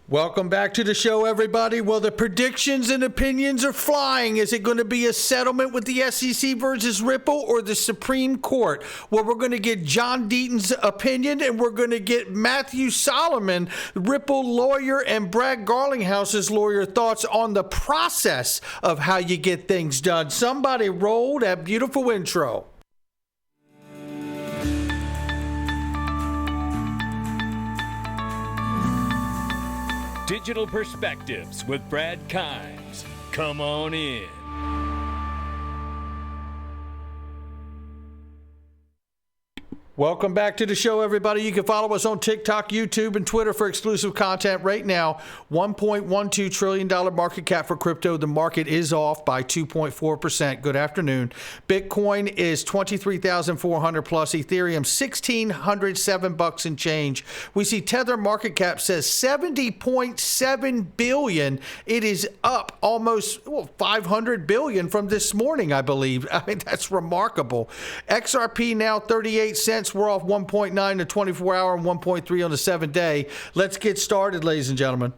Welcome back to the show, everybody. Well, the predictions and opinions are flying. Is it going to be a settlement with the SEC versus Ripple or the Supreme Court? Well, we're going to get John Deaton's opinion, and we're going to get Matthew Solomon, Ripple lawyer, and Brad Garlinghouse's lawyer, thoughts on the process of how you get things done. Somebody roll that beautiful intro. Digital Perspectives with Brad Kimes. Come on in. Welcome back to the show, everybody. You can follow us on TikTok, YouTube, and Twitter for exclusive content. Right now, $1.12 trillion market cap for crypto. The market is off by 2.4%. Good afternoon. Bitcoin is 23,400 plus. Ethereum, $1,607 and change. We see Tether market cap says $70.7 billion. It is up almost $500 billion from this morning, I believe. I mean, that's remarkable. XRP now 38 cents. We're off 1.9 to 24-hour and 1.3 on the 7-day. Let's get started, ladies and gentlemen.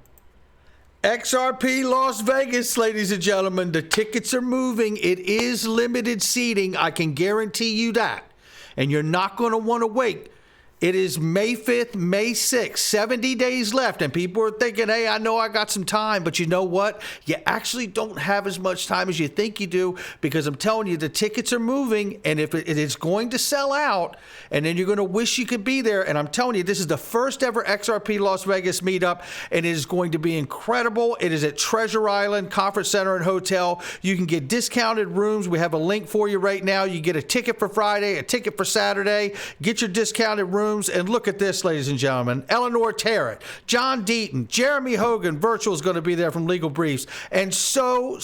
XRP Las Vegas, ladies and gentlemen. The tickets are moving. It is limited seating. I can guarantee you that. And you're not going to want to wait. It is May 5th, May 6th, 70 days left. And people are thinking, hey, I know I got some time. But you know what? You actually don't have as much time as you think you do, because I'm telling you, the tickets are moving. And if it is going to sell out, and then you're going to wish you could be there. And I'm telling you, this is the first ever XRP Las Vegas meetup. And it is going to be incredible. It is at Treasure Island Conference Center and Hotel. You can get discounted rooms. We have a link for you right now. You get a ticket for Friday, a ticket for Saturday. Get your discounted room. And look at this, ladies and gentlemen. Eleanor Tarrant, John Deaton, Jeremy Hogan, Virtual is going to be there from Legal Briefs, and so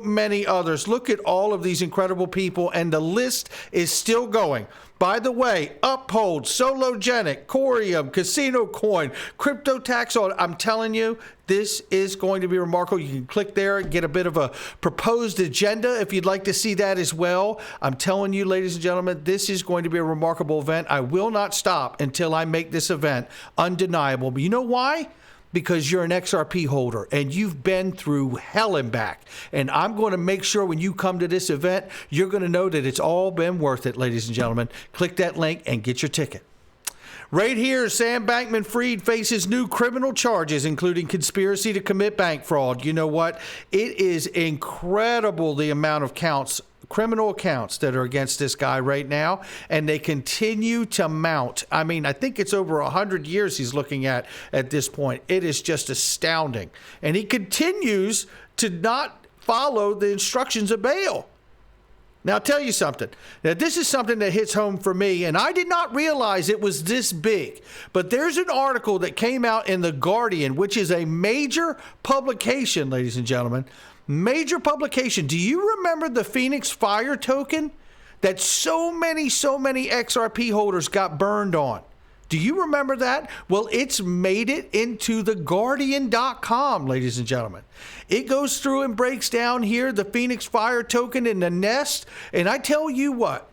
many others. Look at all of these incredible people, and the list is still going. By the way, Uphold, Sologenic, Corium, Casino Coin, Crypto Tax Audit. I'm telling you, this is going to be remarkable. You can click there and get a bit of a proposed agenda if you'd like to see that as well. I'm telling you, ladies and gentlemen, this is going to be a remarkable event. I will not stop until I make this event undeniable. But you know why? Because you're an XRP holder and you've been through hell and back. And I'm going to make sure when you come to this event, you're going to know that it's all been worth it, ladies and gentlemen. Click that link and get your ticket. Right here, Sam Bankman-Fried faces new criminal charges, including conspiracy to commit bank fraud. You know what? It is incredible the amount of criminal accounts that are against this guy right now, and they continue to mount. I mean, I think it's over 100 years he's looking at this point. It is just astounding. And he continues to not follow the instructions of bail. Now, I'll tell you something. Now, this is something that hits home for me, and I did not realize it was this big. But there's an article that came out in The Guardian, which is a major publication, ladies and gentlemen. Major publication. Do you remember the Phoenix Fire token that so many XRP holders got burned on? Do you remember that? Well, it's made it into theguardian.com, ladies and gentlemen. It goes through and breaks down here the Phoenix Fire token in the nest. And I tell you what,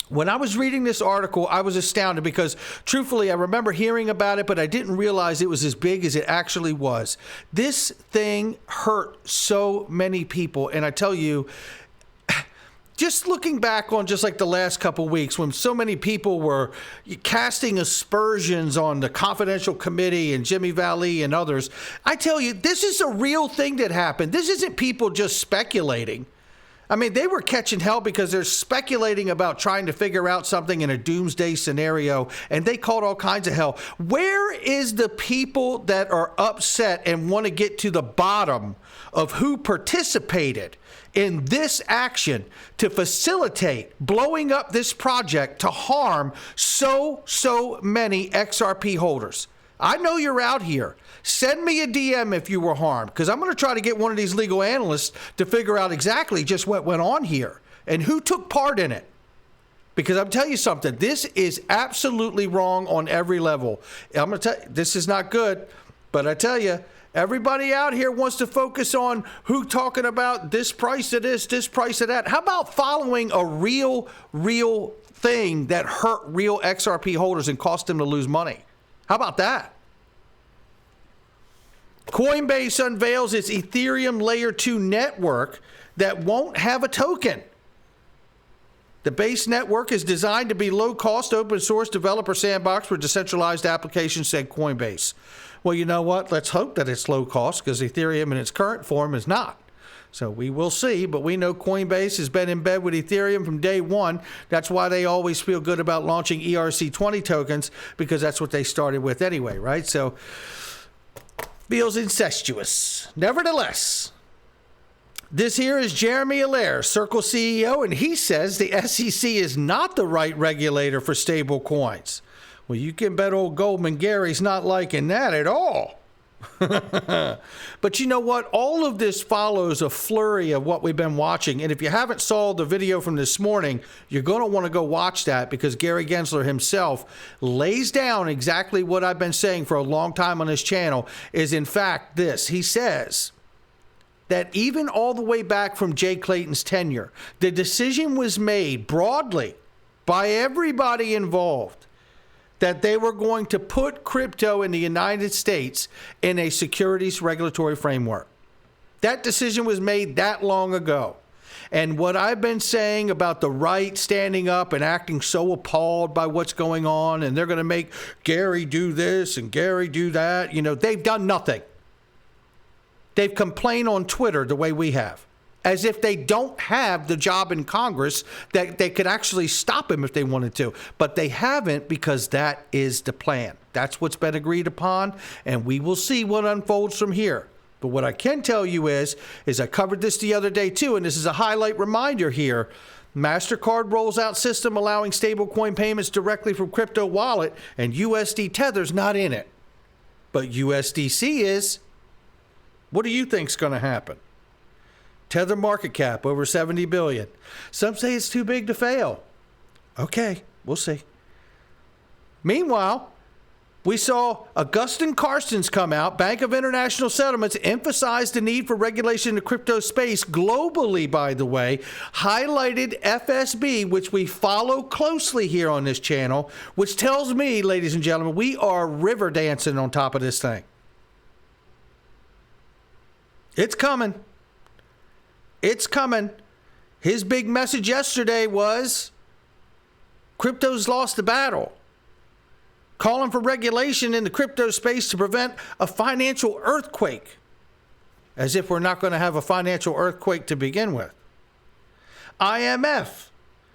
when I was reading this article, I was astounded because, truthfully, I remember hearing about it, but I didn't realize it was as big as it actually was. This thing hurt so many people. And I tell you, just looking back on just like the last couple weeks when so many people were casting aspersions on the Confidential Committee and Jimmy Valley and others, I tell you, this is a real thing that happened. This isn't people just speculating. I mean, they were catching hell because they're speculating about trying to figure out something in a doomsday scenario, and they caught all kinds of hell. Where is the people that are upset and want to get to the bottom of who participated in this action to facilitate blowing up this project to harm so many XRP holders? I know you're out here. Send me a DM if you were harmed, because I'm going to try to get one of these legal analysts to figure out exactly just what went on here and who took part in it. Because I'm telling you something, this is absolutely wrong on every level. I'm going to tell you, this is not good, but I tell you, everybody out here wants to focus on who talking about this price of this price of that. How about following a real thing that hurt real XRP holders and cost them to lose money? How about that? Coinbase unveils its Ethereum Layer 2 network that won't have a token. The base network is designed to be low-cost, open-source developer sandbox for decentralized applications, said Coinbase. Well, you know what? Let's hope that it's low-cost, because Ethereum in its current form is not. So we will see, but we know Coinbase has been in bed with Ethereum from day one. That's why they always feel good about launching ERC20 tokens, because that's what they started with anyway, right? So feels incestuous. Nevertheless, this here is Jeremy Allaire, Circle CEO, and he says the SEC is not the right regulator for stable coins. Well, you can bet old Goldman Gary's not liking that at all. But you know what? All of this follows a flurry of what we've been watching. And if you haven't saw the video from this morning, you're going to want to go watch that, because Gary Gensler himself lays down exactly what I've been saying for a long time on this channel is, in fact, this. He says that even all the way back from Jay Clayton's tenure, the decision was made broadly by everybody involved that they were going to put crypto in the United States in a securities regulatory framework. That decision was made that long ago. And what I've been saying about the right standing up and acting so appalled by what's going on, and they're going to make Gary do this and Gary do that, you know, they've done nothing. They've complained on Twitter the way we have, as if they don't have the job in Congress that they could actually stop him if they wanted to. But they haven't, because that is the plan. That's what's been agreed upon, and we will see what unfolds from here. But what I can tell you is I covered this the other day too, and this is a highlight reminder here. MasterCard rolls out system allowing stablecoin payments directly from crypto wallet, and USD Tether's not in it. But USDC is. What do you think's going to happen? Tether market cap over 70 billion. Some say it's too big to fail. Okay, we'll see. Meanwhile, we saw Augustin Carstens come out. Bank of International Settlements emphasized the need for regulation in the crypto space globally, by the way, highlighted FSB, which we follow closely here on this channel, which tells me, ladies and gentlemen, we are river dancing on top of this thing. It's coming. It's coming. His big message yesterday was crypto's lost the battle. Calling for regulation in the crypto space to prevent a financial earthquake. As if we're not going to have a financial earthquake to begin with. IMF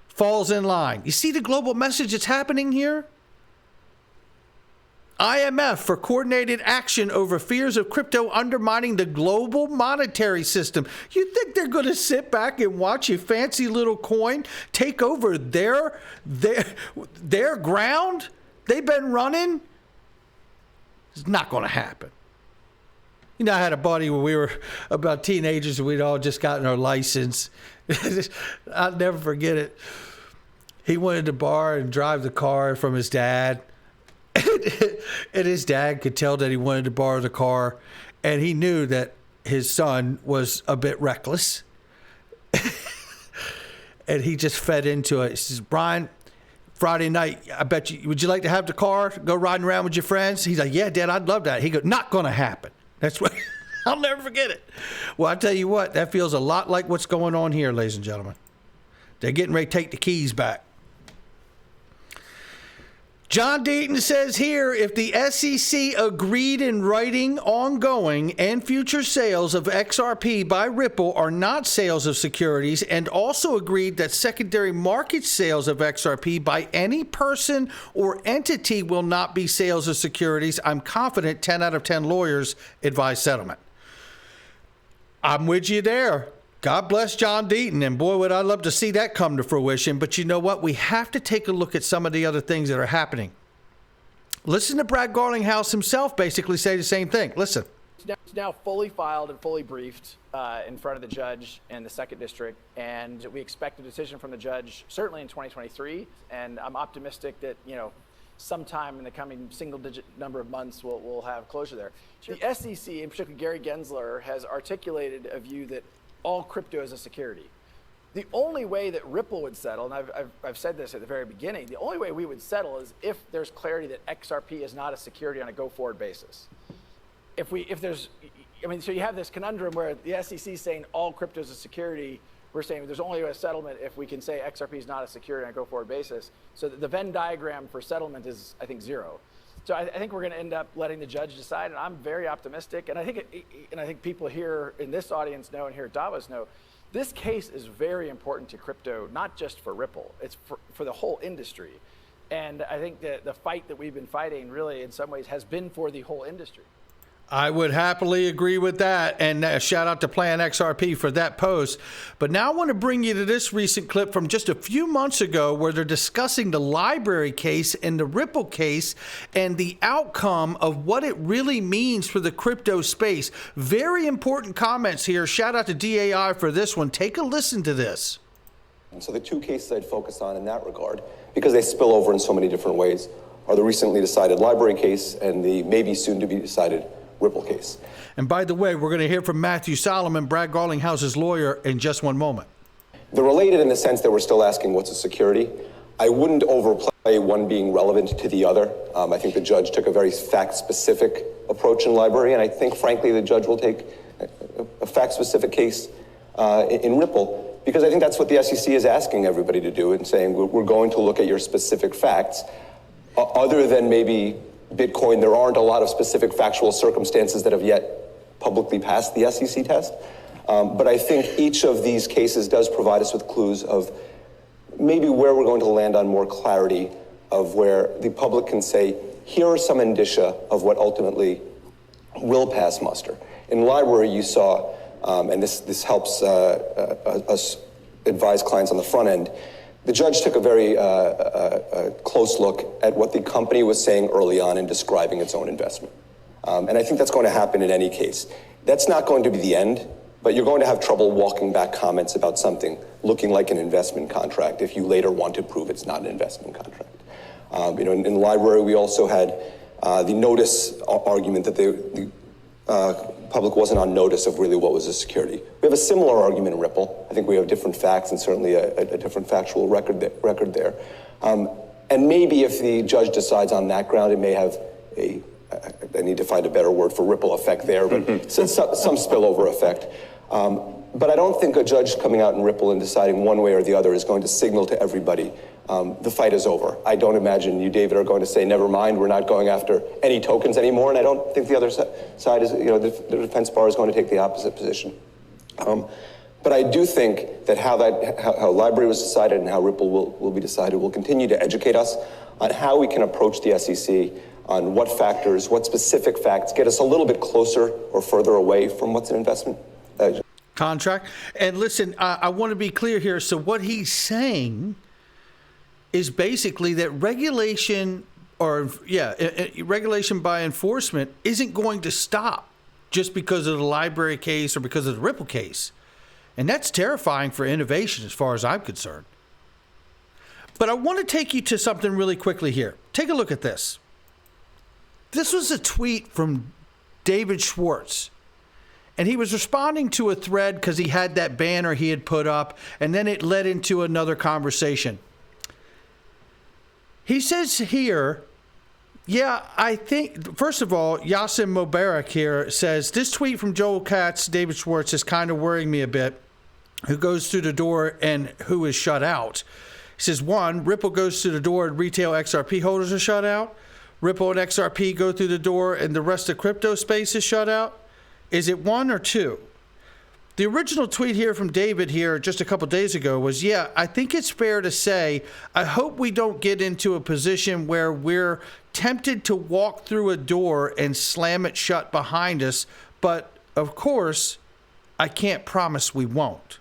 falls in line. You see the global message that's happening here? IMF for coordinated action over fears of crypto undermining the global monetary system. You think they're going to sit back and watch a fancy little coin take over their ground they've been running? It's not going to happen. You know, I had a buddy when we were about teenagers and we'd all just gotten our license. I'll never forget it. He wanted to borrow and drive the car from his dad. And his dad could tell that he wanted to borrow the car, and he knew that his son was a bit reckless. And he just fed into it. He says, Brian, Friday night, I bet you, would you like to have the car, go riding around with your friends? He's like, yeah, Dad, I'd love that. He goes, not going to happen. That's what, I'll never forget it. Well, I tell you what, that feels a lot like what's going on here, ladies and gentlemen. They're getting ready to take the keys back. John Deaton says here, if the SEC agreed in writing ongoing and future sales of XRP by Ripple are not sales of securities, and also agreed that secondary market sales of XRP by any person or entity will not be sales of securities, I'm confident 10 out of 10 lawyers advise settlement. I'm with you there. God bless John Deaton, and boy, would I love to see that come to fruition. But you know what? We have to take a look at some of the other things that are happening. Listen to Brad Garlinghouse himself basically say the same thing. Listen. It's now fully filed and fully briefed in front of the judge in the 2nd District, and we expect a decision from the judge certainly in 2023, and I'm optimistic that, you know, sometime in the coming single-digit number of months we'll have closure there. Sure. The SEC, in particular Gary Gensler, has articulated a view that all crypto is a security. The only way that Ripple would settle, and I've said this at the very beginning, the only way we would settle is if there's clarity that XRP is not a security on a go-forward basis. If there's, I mean, so you have this conundrum where the SEC is saying all crypto is a security. We're saying there's only a settlement if we can say XRP is not a security on a go-forward basis. So the Venn diagram for settlement is, I think, zero. So I think we're going to end up letting the judge decide, and I'm very optimistic. And I think people here in this audience know, and here at Davos know, this case is very important to crypto, not just for Ripple. It's for the whole industry. And I think that the fight that we've been fighting really, in some ways, has been for the whole industry. I would happily agree with that. And shout out to Plan XRP for that post. But now I want to bring you to this recent clip from just a few months ago where they're discussing the library case and the Ripple case and the outcome of what it really means for the crypto space. Very important comments here. Shout out to DAI for this one. Take a listen to this. And so the two cases I'd focus on in that regard, because they spill over in so many different ways, are the recently decided library case and the maybe soon to be decided Ripple case. And by the way, we're going to hear from Matthew Solomon, Brad Garlinghouse's lawyer, in just one moment. They're related in the sense that we're still asking what's a security. I wouldn't overplay one being relevant to the other. I think the judge took a very fact-specific approach in library, and I think, frankly, the judge will take a fact-specific case in Ripple, because I think that's what the SEC is asking everybody to do and saying, we're going to look at your specific facts. Other than maybe Bitcoin, there aren't a lot of specific factual circumstances that have yet publicly passed the SEC test. But I think each of these cases does provide us with clues of maybe where we're going to land on more clarity of where the public can say, here are some indicia of what ultimately will pass muster. In library, you saw, and this helps us advise clients on the front end, the judge took a very close look at what the company was saying early on in describing its own investment. And I think that's going to happen in any case. That's not going to be the end, but you're going to have trouble walking back comments about something looking like an investment contract if you later want to prove it's not an investment contract. In the library, we also had the notice argument that the public wasn't on notice of really what was a security. We have a similar argument in Ripple. I think we have different facts and certainly a different factual record there. And maybe if the judge decides on that ground, it may have I need to find a better word for ripple effect there, but some spillover effect. But I don't think a judge coming out in Ripple and deciding one way or the other is going to signal to everybody the fight is over. I don't imagine you, David, are going to say, never mind, we're not going after any tokens anymore. And I don't think the other side is, the defense bar is going to take the opposite position. But I do think that how library was decided and how Ripple will be decided will continue to educate us on how we can approach the SEC on what factors, what specific facts get us a little bit closer or further away from what's an investment contract. And listen, I want to be clear here. So what he's saying is basically that regulation by enforcement isn't going to stop just because of the library case or because of the Ripple case. And that's terrifying for innovation as far as I'm concerned. But I want to take you to something really quickly here. Take a look at this. This was a tweet from David Schwartz. And he was responding to a thread because he had that banner he had put up, and then it led into another conversation. He says here, I think, first of all, Yassim Mubarak here says, this tweet from Joel Katz, David Schwartz, is kind of worrying me a bit. Who goes through the door and who is shut out? He says, 1, Ripple goes through the door and retail XRP holders are shut out. Ripple and XRP go through the door and the rest of crypto space is shut out. Is it 1 or 2? The original tweet here from David here just a couple days ago was, I think it's fair to say, I hope we don't get into a position where we're tempted to walk through a door and slam it shut behind us. But of course, I can't promise we won't.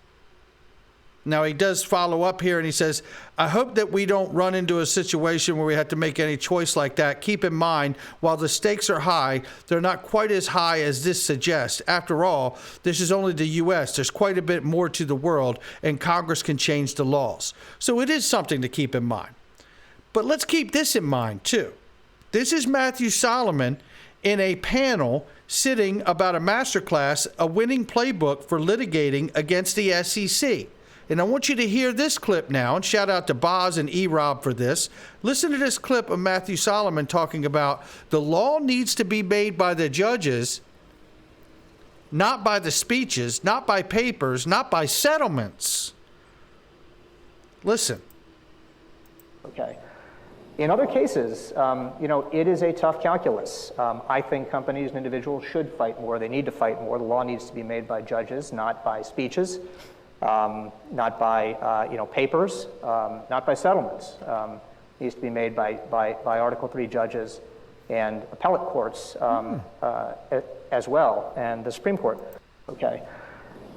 Now, he does follow up here and he says, I hope that we don't run into a situation where we have to make any choice like that. Keep in mind, while the stakes are high, they're not quite as high as this suggests. After all, this is only the U.S. There's quite a bit more to the world, and Congress can change the laws. So it is something to keep in mind. But let's keep this in mind, too. This is Matthew Solomon in a panel sitting about a masterclass, a winning playbook for litigating against the SEC. And I want you to hear this clip now, and shout out to Boz and E-Rob for this. Listen to this clip of Matthew Solomon talking about the law needs to be made by the judges, not by the speeches, not by papers, not by settlements. Listen. Okay. In other cases, it is a tough calculus. I think companies and individuals should fight more. They need to fight more. The law needs to be made by judges, not by speeches, not by papers, not by settlements. It needs to be made by Article III judges and appellate courts as well, and the Supreme Court. Okay.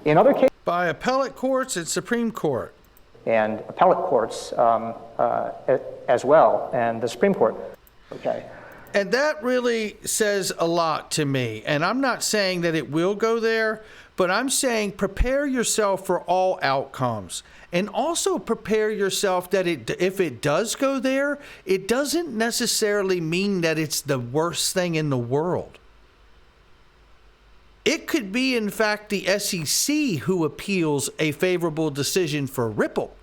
In other cases, by appellate courts and Supreme Court. And appellate courts as well, and the Supreme Court. Okay. And that really says a lot to me. And I'm not saying that it will go there, but I'm saying prepare yourself for all outcomes. And also prepare yourself that if it does go there, it doesn't necessarily mean that it's the worst thing in the world. It could be, in fact, the SEC who appeals a favorable decision for Ripple.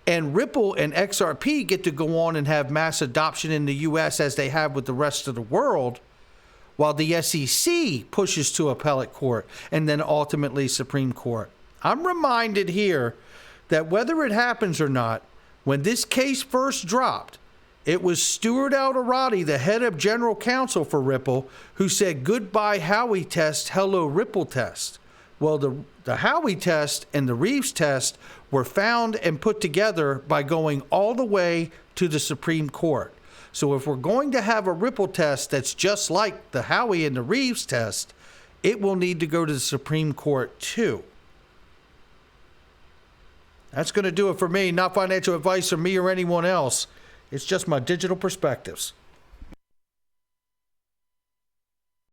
And Ripple and XRP get to go on and have mass adoption in the U.S. as they have with the rest of the world, while the SEC pushes to appellate court and then ultimately Supreme Court. I'm reminded here that whether it happens or not, when this case first dropped, it was Stuart Alderati, the head of general counsel for Ripple, who said, "Goodbye Howey test, hello Ripple test." Well, the Howey test and the Reeves test were found and put together by going all the way to the Supreme Court. So if we're going to have a Ripple test that's just like the Howey and the Reeves test, it will need to go to the Supreme Court too. That's going to do it for me. Not financial advice from me or anyone else. It's just my digital perspectives.